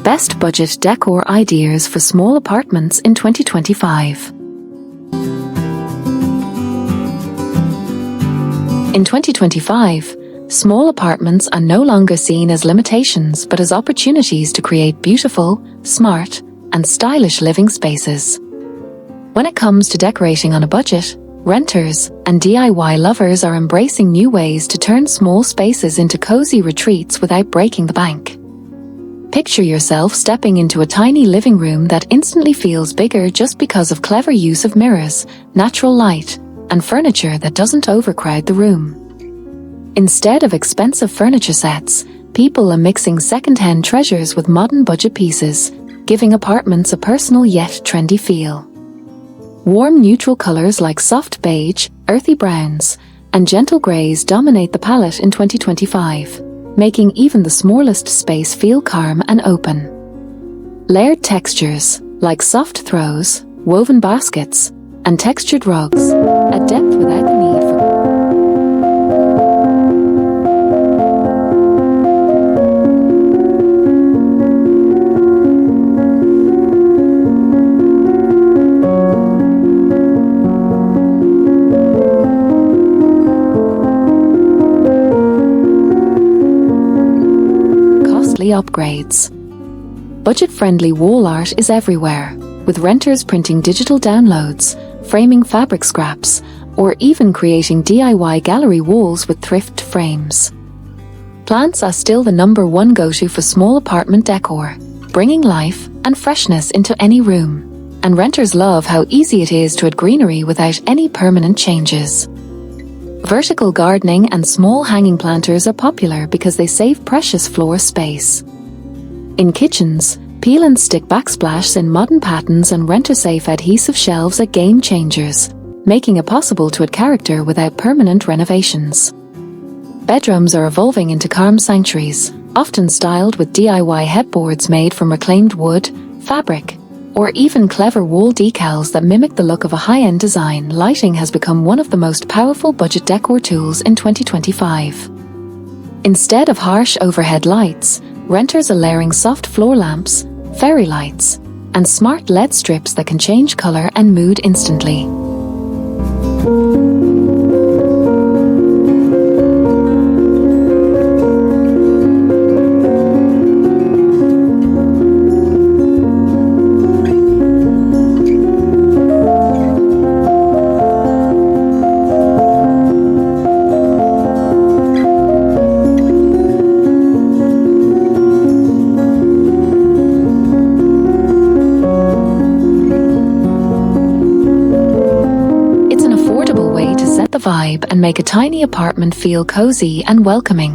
Best budget decor ideas for small apartments in 2025. In 2025, small apartments are no longer seen as limitations but as opportunities to create beautiful, smart, and stylish living spaces. When it comes to decorating on a budget, renters and DIY lovers are embracing new ways to turn small spaces into cozy retreats without breaking the bank. Picture yourself stepping into a tiny living room that instantly feels bigger just because of clever use of mirrors, natural light, and furniture that doesn't overcrowd the room. Instead of expensive furniture sets, people are mixing second-hand treasures with modern budget pieces, giving apartments a personal yet trendy feel. Warm neutral colors like soft beige, earthy browns, and gentle grays dominate the palette in 2025, making even the smallest space feel calm and open. Layered textures, like soft throws, woven baskets, and textured rugs, add depth without the need for upgrades. Budget-friendly wall art is everywhere, with renters printing digital downloads, framing fabric scraps, or even creating DIY gallery walls with thrift frames. Plants are still the #1 go-to for small apartment decor, bringing life and freshness into any room, and renters love how easy it is to add greenery without any permanent changes. Vertical gardening and small hanging planters are popular because they save precious floor space. In kitchens, peel and stick backsplashes in modern patterns and renter-safe adhesive shelves are game changers, making it possible to add character without permanent renovations. Bedrooms are evolving into calm sanctuaries, often styled with DIY headboards made from reclaimed wood, fabric, or even clever wall decals that mimic the look of a high-end design. Lighting has become one of the most powerful budget decor tools in 2025. Instead of harsh overhead lights, renters are layering soft floor lamps, fairy lights, and smart LED strips that can change color and mood instantly. Vibe and make a tiny apartment feel cozy and welcoming.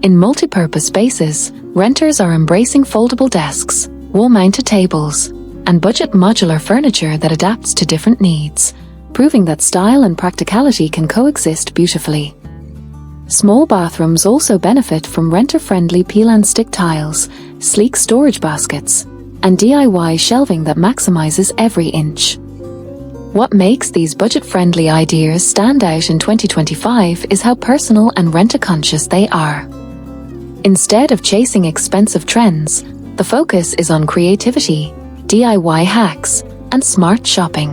In multi-purpose spaces, renters are embracing foldable desks, wall-mounted tables, and budget modular furniture that adapts to different needs, proving that style and practicality can coexist beautifully. Small bathrooms also benefit from renter-friendly peel-and-stick tiles, sleek storage baskets, and DIY shelving that maximizes every inch. What makes these budget-friendly ideas stand out in 2025 is how personal and renter-conscious they are. Instead of chasing expensive trends, the focus is on creativity, DIY hacks, and smart shopping.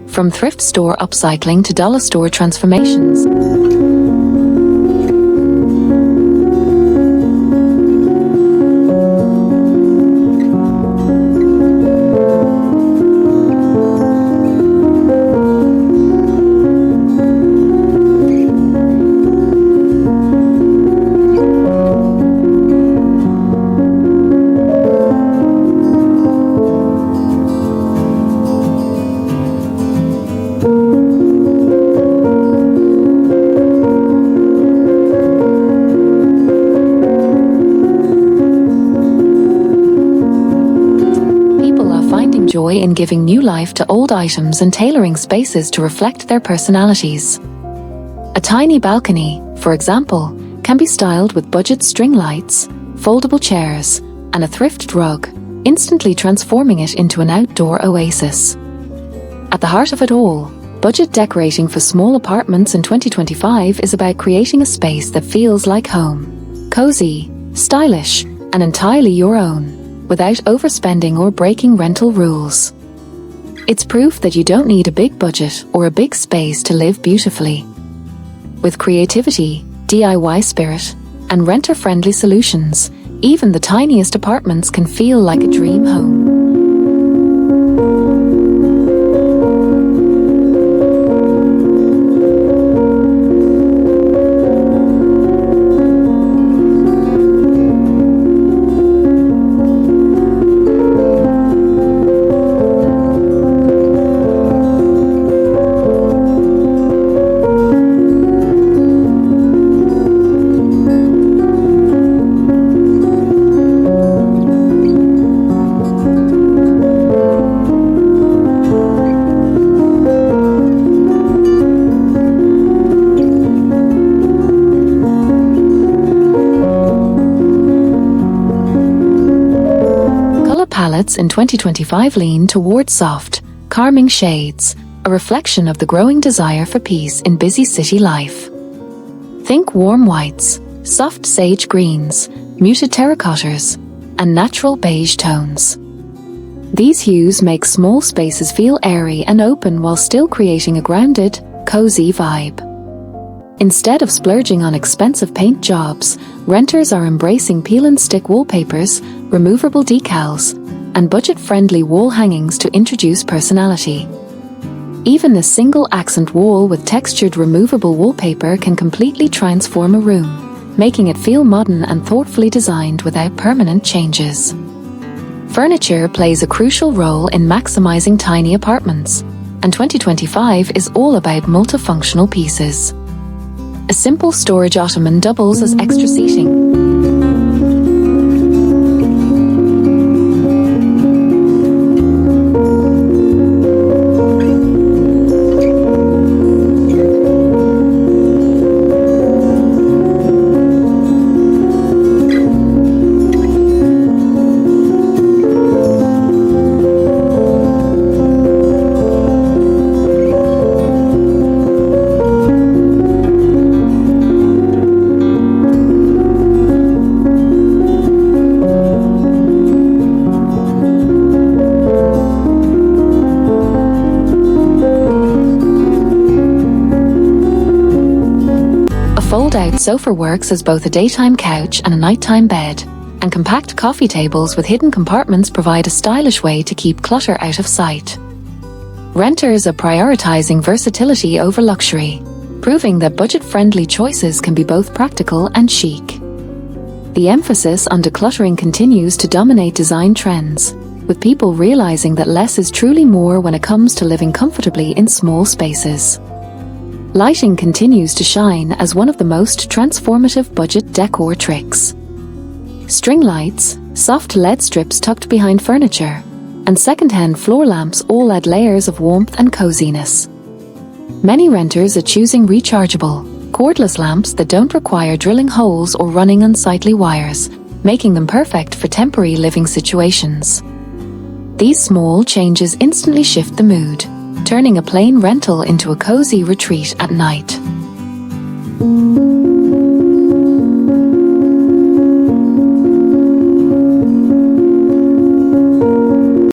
From thrift store upcycling to dollar store transformations, joy in giving new life to old items and tailoring spaces to reflect their personalities. A tiny balcony, for example, can be styled with budget string lights, foldable chairs, and a thrifted rug, instantly transforming it into an outdoor oasis. At the heart of it all, budget decorating for small apartments in 2025 is about creating a space that feels like home. Cozy, stylish, and entirely your own, without overspending or breaking rental rules. It's proof that you don't need a big budget or a big space to live beautifully. With creativity, DIY spirit, and renter-friendly solutions, even the tiniest apartments can feel like a dream home. Palettes in 2025 lean towards soft, calming shades, a reflection of the growing desire for peace in busy city life. Think warm whites, soft sage greens, muted terracottas, and natural beige tones. These hues make small spaces feel airy and open while still creating a grounded, cozy vibe. Instead of splurging on expensive paint jobs, renters are embracing peel-and-stick wallpapers, removable decals, and budget-friendly wall hangings to introduce personality. Even a single accent wall with textured removable wallpaper can completely transform a room, making it feel modern and thoughtfully designed without permanent changes. Furniture plays a crucial role in maximizing tiny apartments, and 2025 is all about multifunctional pieces. A simple storage ottoman doubles as extra seating. Fold-out sofa works as both a daytime couch and a nighttime bed, and compact coffee tables with hidden compartments provide a stylish way to keep clutter out of sight. Renters are prioritizing versatility over luxury, proving that budget-friendly choices can be both practical and chic. The emphasis on decluttering continues to dominate design trends, with people realizing that less is truly more when it comes to living comfortably in small spaces. Lighting continues to shine as one of the most transformative budget decor tricks. String lights, soft LED strips tucked behind furniture, and second-hand floor lamps all add layers of warmth and coziness. Many renters are choosing rechargeable, cordless lamps that don't require drilling holes or running unsightly wires, making them perfect for temporary living situations. These small changes instantly shift the mood, turning a plain rental into a cozy retreat at night.